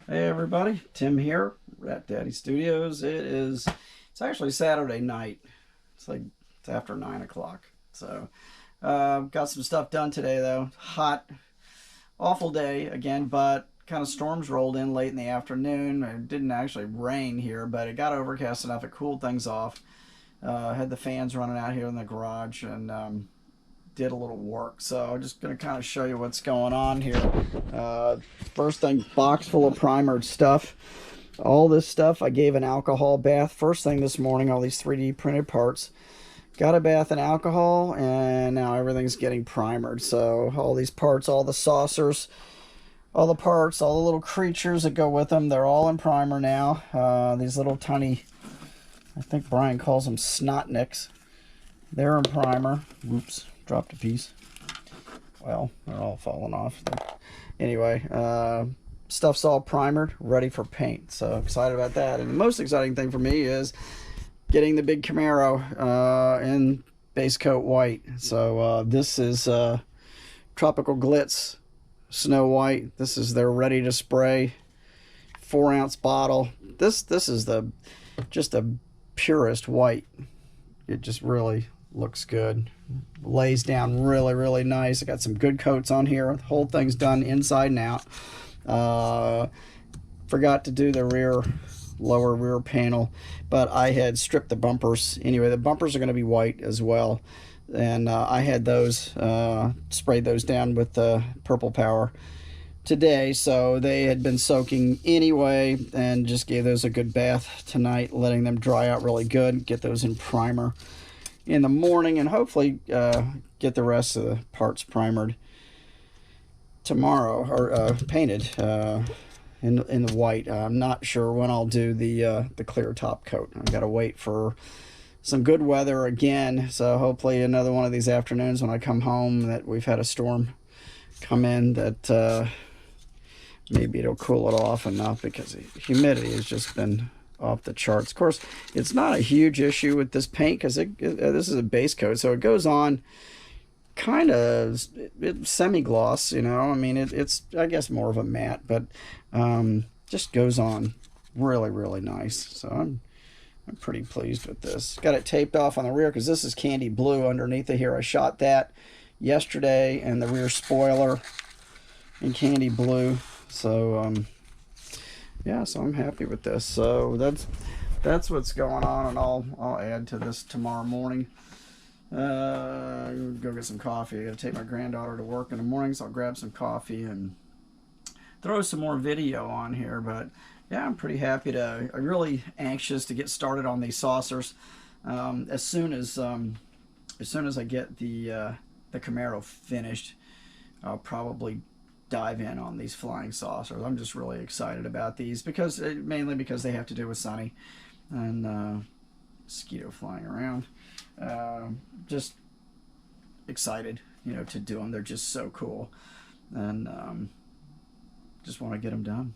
Hey everybody, Tim here, Rat Daddy Studios. It's actually Saturday night. It's after 9 o'clock. So, got some stuff done today though. Hot, awful day again, but kind of storms rolled in late in the afternoon. It didn't actually rain here, but it got overcast enough. It cooled things off. Had the fans running out here in the garage and did a little work. So I'm just going to kind of show you what's going on here. First thing, box full of primered stuff. All this stuff I gave an alcohol bath first thing this morning. All these 3D printed parts. Got a bath in alcohol, and now everything's getting primered. So all these parts, all the saucers, all the parts, all the little creatures that go with them, they're all in primer now. These little tiny, I think Brian calls them snotnicks. They're in primer. Oops, dropped a piece. Well, they're all falling off. Anyway, stuff's all primered, ready for paint. So excited about that. And the most exciting thing for me is getting the big Camaro in base coat white. So this is Tropical Glitz Snow White. This is their ready to spray 4-ounce bottle. This is just the purest white. It just really looks good. Lays down really nice. I got some good coats on here. The whole thing's done inside and out. Forgot to do the lower rear panel, but I had stripped the bumpers. Anyway, the bumpers are going to be white as well, and I had those sprayed those down with the Purple Power today, so they had been soaking anyway, and just gave those a good bath tonight, letting them dry out really good, get those in primer in the morning, and hopefully get the rest of the parts primered tomorrow, or painted in the white. I'm not sure when I'll do the clear top coat. I've got to wait for some good weather again, so hopefully another one of these afternoons when I come home that we've had a storm come in, that maybe it'll cool it off enough, because the humidity has just been off the charts. Of course, it's not a huge issue with this paint, because this is a base coat, so it goes on kind of semi-gloss, you know. I mean, it's I guess more of a matte, but just goes on really nice. So I'm pretty pleased with this. Got it taped off on the rear because this is candy blue underneath it here. I shot that yesterday, and the rear spoiler in candy blue. So yeah, so I'm happy with this. So that's what's going on, and I'll add to this tomorrow morning. Go get some coffee. I gotta take my granddaughter to work in the morning, so I'll grab some coffee and throw some more video on here. But yeah, I'm pretty happy I'm really anxious to get started on these saucers. As soon as I get the Camaro finished, I'll probably dive in on these flying saucers. I'm just really excited about these, mainly because they have to do with Sunny and mosquito flying around. Just excited, to do them. They're just so cool, and just want to get them done.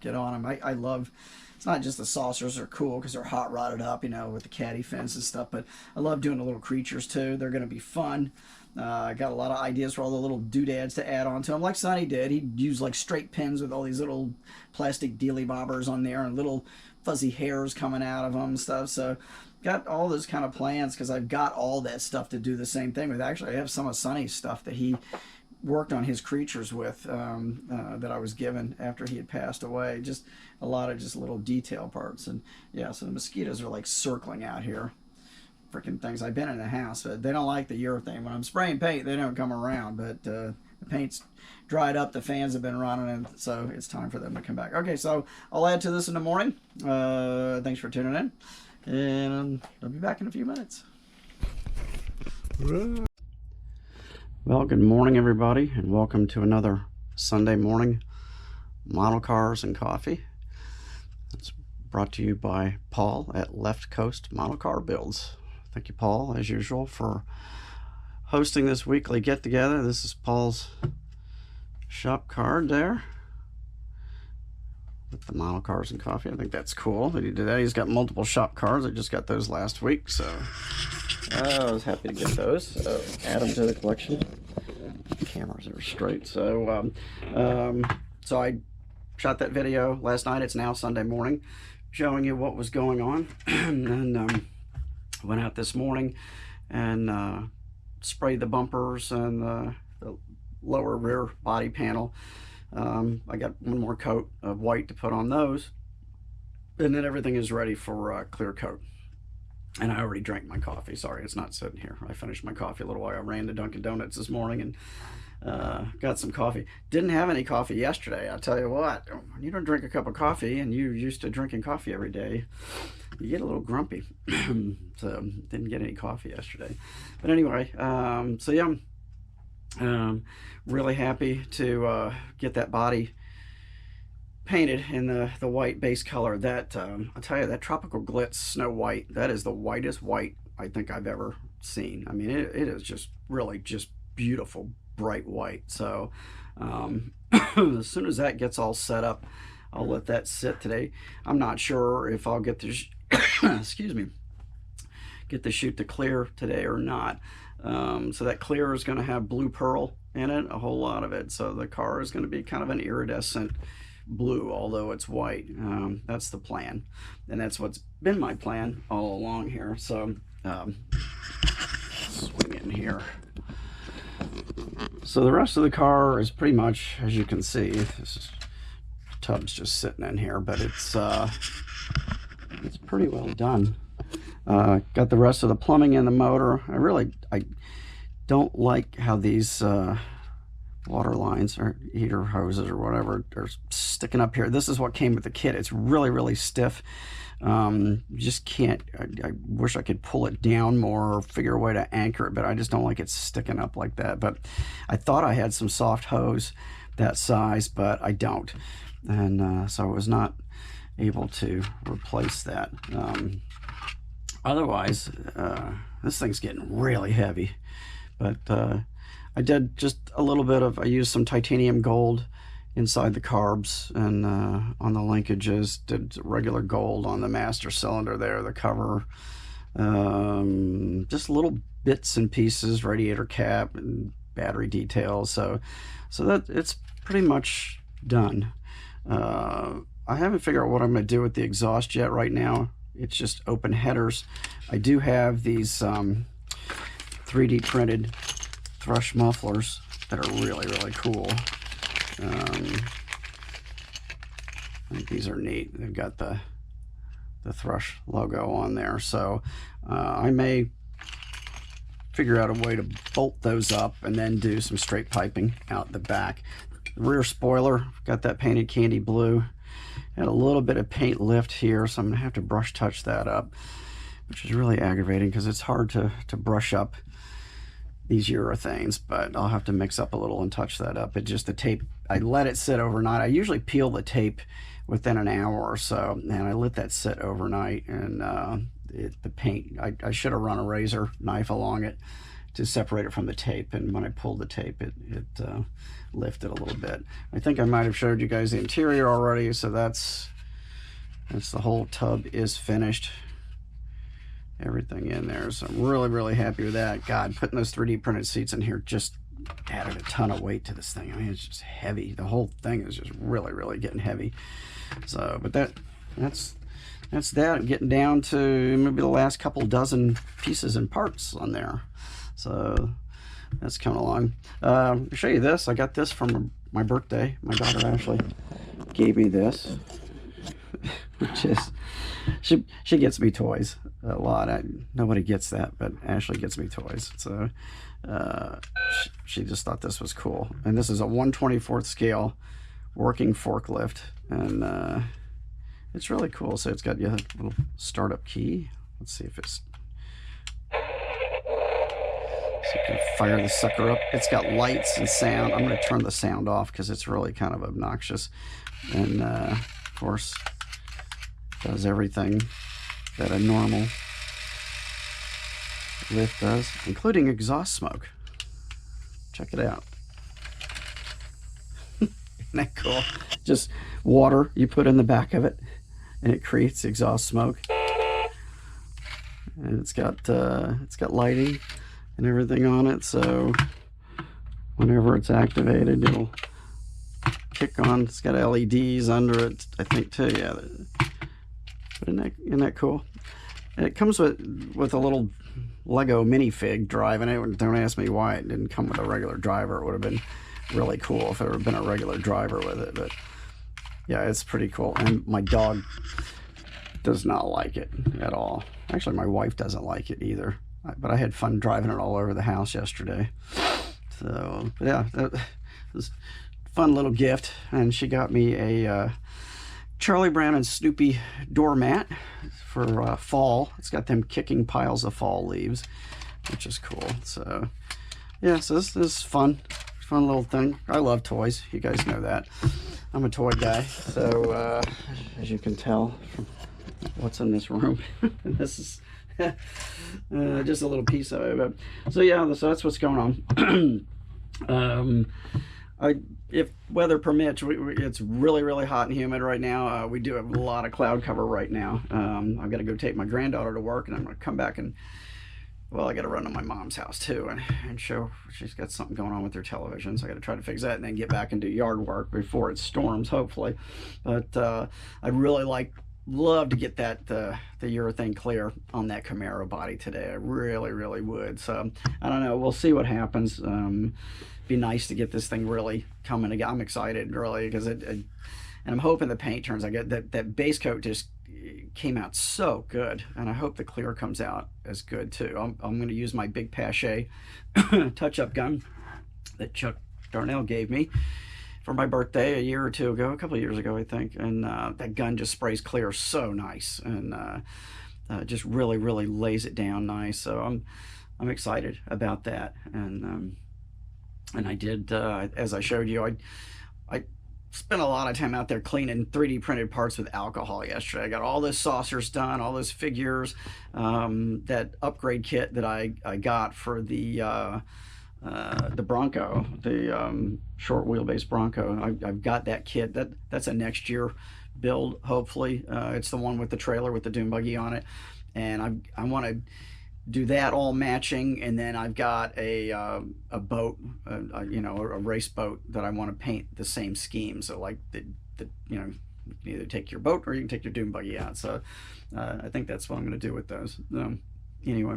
Get on them. I love. It's not just the saucers are cool because they're hot rodded up, with the caddy fins and stuff, but I love doing the little creatures too. They're going to be fun. I got a lot of ideas for all the little doodads to add on to them, like Sonny did. He used like straight pins with all these little plastic dealy bobbers on there and little fuzzy hairs coming out of them and stuff. So got all those kind of plans, because I've got all that stuff to do the same thing with. Actually, I have some of Sonny's stuff that he worked on his creatures with, that I was given after he had passed away. Just a lot of just little detail parts. And yeah, so the mosquitoes are like circling out here. Freaking things. I've been in the house, but they don't like the urethane. When I'm spraying paint, they don't come around, but the paint's dried up, the fans have been running, and so it's time for them to come back. Okay, so I'll add to this in the morning. Thanks for tuning in, and I'll be back in a few minutes. Well, good morning everybody, and welcome to another Sunday morning model cars and coffee. It's brought to you by Paul at Left Coast Model Car Builds. Thank you, Paul, as usual, for hosting this weekly get-together. This is Paul's shop card there with the model cars and coffee. I think that's cool that he did that. He's got multiple shop cards. I just got those last week, so I was happy to get those. So add them to the collection. Cameras are straight. So I shot that video last night. It's now Sunday morning, showing you what was going on. And went out this morning and sprayed the bumpers and the lower rear body panel. I got one more coat of white to put on those, and then everything is ready for clear coat. And I already drank my coffee. Sorry, it's not sitting here. I finished my coffee a little while. I ran to Dunkin' Donuts this morning and got some coffee. Didn't have any coffee yesterday. I'll tell you what, when you don't drink a cup of coffee and you're used to drinking coffee every day, you get a little grumpy. So didn't get any coffee yesterday. But anyway, so yeah, really happy to get that body painted in the white base color. That I'll tell you, that Tropical Glitz Snow White, that is the whitest white I think I've ever seen. I mean, it is just really just beautiful, bright white. So as soon as that gets all set up, I'll let that sit today. I'm not sure if I'll get the excuse me, get the chute to clear today or not. So that clear is going to have blue pearl in it, a whole lot of it. So the car is going to be kind of an iridescent blue, although it's white. That's the plan, and that's what's been my plan all along here. So swing in here. So the rest of the car is pretty much, as you can see, this is, tub's just sitting in here, but it's pretty well done. Got the rest of the plumbing in the motor. I don't like how these water lines or heater hoses or whatever are sticking up here. This is what came with the kit. It's really stiff. You just can't, I wish I could pull it down more or figure a way to anchor it, but I just don't like it sticking up like that. But I thought I had some soft hose that size, but I don't, and so I was not able to replace that. Otherwise, this thing's getting really heavy, but I did just a little bit of, I used some titanium gold inside the carbs and on the linkages, did regular gold on the master cylinder there, the cover, just little bits and pieces, radiator cap and battery details. So that it's pretty much done. I haven't figured out what I'm going to do with the exhaust yet right now. It's just open headers. I do have these 3D printed thrush mufflers that are really cool. I think these are neat. They've got the thrush logo on there. So I may figure out a way to bolt those up and then do some straight piping out the back. The rear spoiler, got that painted candy blue. Had a little bit of paint lift here, so I'm gonna have to brush touch that up, which is really aggravating because it's hard to brush up these urethanes, but I'll have to mix up a little and touch that up. It just, the tape, I let it sit overnight. I usually peel the tape within an hour or so, and I let that sit overnight, and the paint, I should have run a razor knife along it to separate it from the tape, and when I pulled the tape, it lifted a little bit. I think I might have showed you guys the interior already, so that's the whole tub is finished. Everything in there, so I'm really happy with that. God, putting those 3D printed seats in here just added a ton of weight to this thing. I mean, it's just heavy. The whole thing is just really getting heavy. So, but that's that. Getting down to maybe the last couple dozen pieces and parts on there. So that's coming along. I'll show you this. I got this from my birthday. My daughter Ashley gave me this, which is, she gets me toys a lot. Nobody gets that, but Ashley gets me toys. So she just thought this was cool. And this is a 1/24 scale working forklift, and it's really cool. So it's got your little startup key. Let's see if it's, so you can fire the sucker up. It's got lights and sound. I'm going to turn the sound off because it's really kind of obnoxious. And of course, does everything that a normal lift does, including exhaust smoke. Check it out. Isn't that cool? Just water you put in the back of it, and it creates exhaust smoke. And it's got lighting and everything on it, so whenever it's activated, it'll kick on. It's got LEDs under it, I think, too. Yeah. But isn't that cool? And it comes with a little Lego minifig driving it. Don't ask me why it didn't come with a regular driver. It would have been really cool if there had been a regular driver with it. But yeah, it's pretty cool. And my dog does not like it at all. Actually, my wife doesn't like it either. But I had fun driving it all over the house yesterday. So yeah, that was a fun little gift. And she got me a Charlie Brown and Snoopy doormat for fall. It's got them kicking piles of fall leaves, which is cool. So yeah, so this is fun little thing. I love toys. You guys know that. I'm a toy guy. So as you can tell from what's in this room, this is just a little piece of it. But, so yeah, so that's what's going on. If weather permits, it's really hot and humid right now. We do have a lot of cloud cover right now. I've got to go take my granddaughter to work, and I'm going to come back and, well, I got to run to my mom's house too and show she's got something going on with her television. So I got to try to fix that and then get back and do yard work before it storms, hopefully. But I'd really love to get that the urethane clear on that Camaro body today. I really would. So I don't know, we'll see what happens. Be nice to get this thing really coming again. I'm excited really because and I'm hoping the paint turns. I get that base coat just came out so good, and I hope the clear comes out as good too. I'm going to use my big Pache touch-up gun that Chuck Darnell gave me for my birthday a couple of years ago, I think. And that gun just sprays clear so nice, and just really lays it down nice. So I'm excited about that. And I did, as I showed you, I spent a lot of time out there cleaning 3D printed parts with alcohol yesterday. I got all those saucers done, all those figures, that upgrade kit that I got for the Bronco, the short wheelbase Bronco. I've got that kit. That's a next year build, hopefully. It's the one with the trailer with the dune buggy on it, and I want to do that all matching. And then I've got a boat, you know, a race boat that I want to paint the same scheme. So like you know, you can either take your boat or you can take your dune buggy out. So I think that's what I'm going to do with those. Anyway,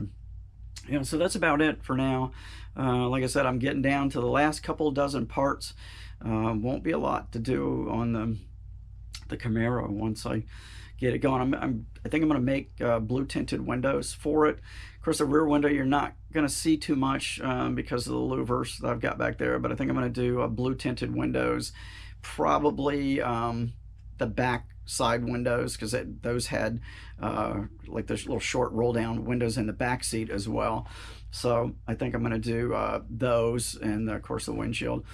you know, so that's about it for now. Like I said, I'm getting down to the last couple dozen parts. Won't be a lot to do on the Camaro once I get it going. I think I'm going to make blue tinted windows for it. Of course, the rear window you're not going to see too much because of the louvers that I've got back there, but I think I'm going to do blue tinted windows, probably the back side windows, because those had like those little short roll down windows in the back seat as well. So I think I'm going to do those, and of course the windshield,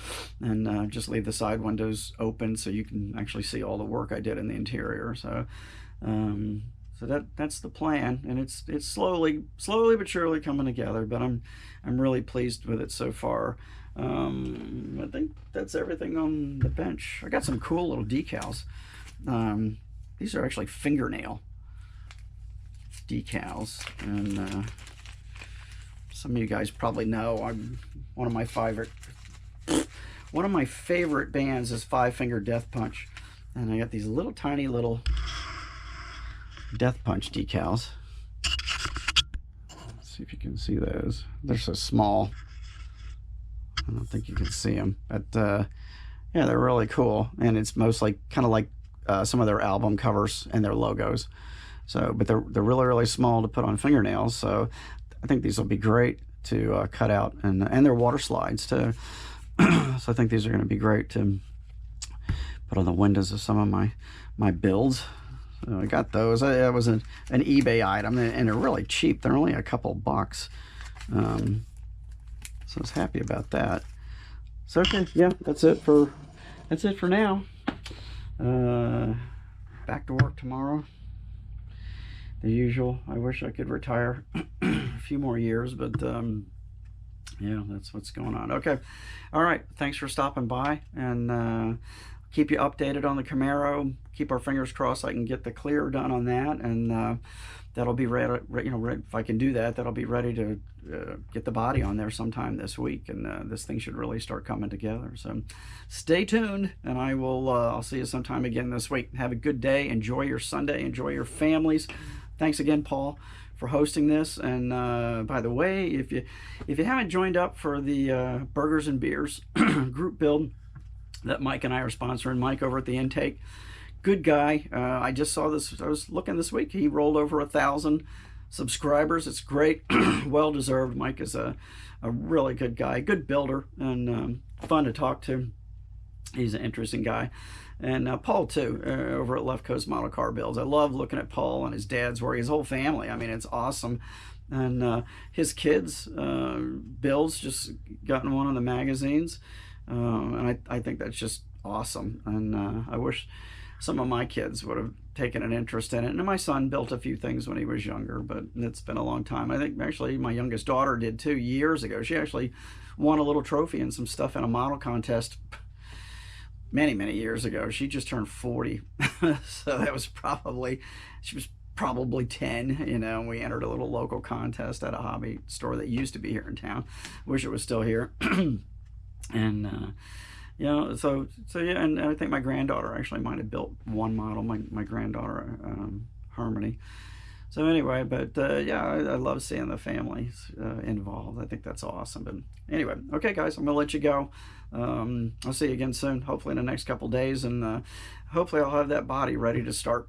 and just leave the side windows open so you can actually see all the work I did in the interior. So that's the plan, and it's slowly but surely coming together. But I'm really pleased with it so far. I think that's everything on the bench. I got some cool little decals. These are actually fingernail decals, and some of you guys probably know I'm one of my favorite bands is Five Finger Death Punch, and I got these little tiny little Death Punch decals. Let's see if you can see those. They're so small, I don't think you can see them, but yeah, they're really cool, and it's mostly kind of like some of their album covers and their logos. So, but they're really small to put on fingernails. So I think these will be great to cut out, and they're water slides too. So I think these are going to be great to put on the windows of some of my builds. So I got those. It was an eBay item, and they're really cheap. They're only a couple bucks. So I was happy about that. So okay, yeah, that's it for now. Back to work tomorrow. The usual. I wish I could retire a few more years, but yeah, that's what's going on. Okay, all right. Thanks for stopping by, and keep you updated on the Camaro. Keep our fingers crossed I can get the clear done on that, and that'll be ready. If I can do that, that'll be ready to get the body on there sometime this week, and this thing should really start coming together. So stay tuned, and I'll see you sometime again this week. Have a good day. Enjoy your Sunday. Enjoy your families. Thanks again, Paul, for hosting this. And by the way, if you haven't joined up for the Burgers and Beers group build that Mike and I are sponsoring, Mike over at the Intake, good guy. I just saw this. I was looking this week. He rolled over 1,000 subscribers. It's great. Well deserved. Mike is a really good guy, good builder, and fun to talk to. He's an interesting guy. And Paul too, over at Left Coast Model Car Builds. I love looking at Paul and his dad's work, his whole family. I mean, it's awesome. And his kids, Bill's just gotten one of the magazines, and I think that's just awesome. And I wish some of my kids would have taken an interest in it. And my son built a few things when he was younger, but it's been a long time. I think actually my youngest daughter did too, years ago. She actually won a little trophy and some stuff in a model contest many years ago. She just turned 40. So that was she was probably 10, and we entered a little local contest at a hobby store that used to be here in town. Wish it was still here. And so yeah, and I think my granddaughter actually might have built one model, my granddaughter, Harmony. So anyway, but yeah, I love seeing the families involved. I think that's awesome. But anyway, okay guys, I'm gonna let you go. I'll see you again soon, hopefully in the next couple days, and hopefully I'll have that body ready to start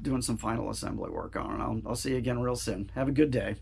doing some final assembly work on it. I'll see you again real soon. Have a good day.